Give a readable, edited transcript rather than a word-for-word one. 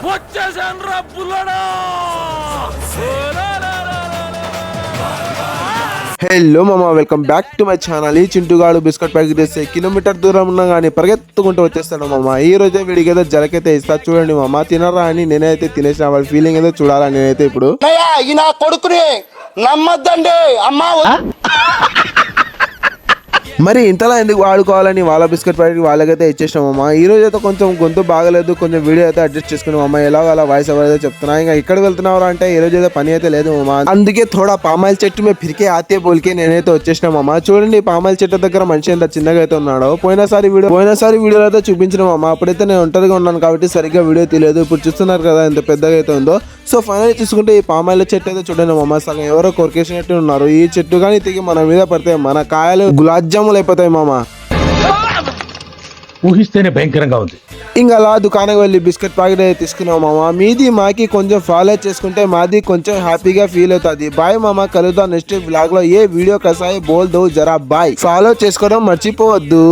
వచ్చేసాన్రా బుల్లడా. Hello మామ, welcome back to my channel. ఈ చింటుగాడు biscuit packet చేస్తే కిలోమీటర్ దూరం ఉన్నా కానీ పరిగెత్తుకుంటూ వచ్చేస్తాడు మామ. ఈ రోజే వీడికి ఏదో జలకైతే ఇస్తా చూడండి మామ. తినరా అని నేనైతే తినేసిన వాళ్ళ ఫీలింగ్ ఏదో చూడాలని నేనైతే ఇప్పుడు ఈ నా కొడుకుని నమ్మద్దండి అమ్మా. మరి ఇంతలా ఎందుకు వాడుకోవాలని వాళ్ళ బిస్కెట్ ప్యాకెట్ వాళ్ళకైతే ఇచ్చేసాం మామ. ఈ రోజు అయితే కొంచెం గొంతు బాగలేదు, కొంచెం వీడియో అయితే అడ్జస్ట్ చేసుకున్నాం మామ. ఎలాగో అలా వాయిస్ ఎవరైతే చెప్తున్నా. ఇంకా ఎక్కడికి వెళ్తున్నావు అంటే ఈ రోజు అయితే పని అయితే లేదు మామ. అందుకే థోడా పామాయిల్ చెట్టు మీద ఫిరికే ఆతే బోల్కే నేనైతే వచ్చేసిన మామ. చూడండి పామాయిల్ చెట్టు దగ్గర మనిషి ఎంత చిన్నగా అయితే ఉన్నాడో. పోయినసారి వీడియోలో అయితే చూపించిన మామ. అప్పుడైతే నేను ఒంటరిగా ఉన్నాను కాబట్టి సరిగ్గా వీడియో తెలియదు. ఇప్పుడు చూస్తున్నారు కదా ఎంత పెద్దగా అయితే ఉందో. సో ఫైనల్ చూసుకుంటే ఈ పామాయిల్ చెట్టు అయితే చూడండి మామ. సగం ఎవరో కొరికేసినట్టు ఉన్నారు. ఈ చెట్టు కానీ తిరిగి మన మీద పడితే మన కాయలు గులాబ్ జాములు అయిపోతాయి మామ. ఊహిస్తేనే భయంకరంగా ఉంది. ఇంకా అలా దుకాణంకి వెళ్ళి బిస్కెట్ ప్యాకెట్ అయితే తీసుకున్నాం మామ. మీది మాకి కొంచెం ఫాలో చేసుకుంటే మాది కొంచెం హ్యాపీగా ఫీల్ అవుతుంది. బాయ్ మామ, కలుద్దాం నెక్స్ట్ వ్లాగ్ లో. ఏ వీడియో కసాయి బోల్ దో జరా బాయ్. ఫాలో చేసుకోవడం మర్చిపోవద్దు.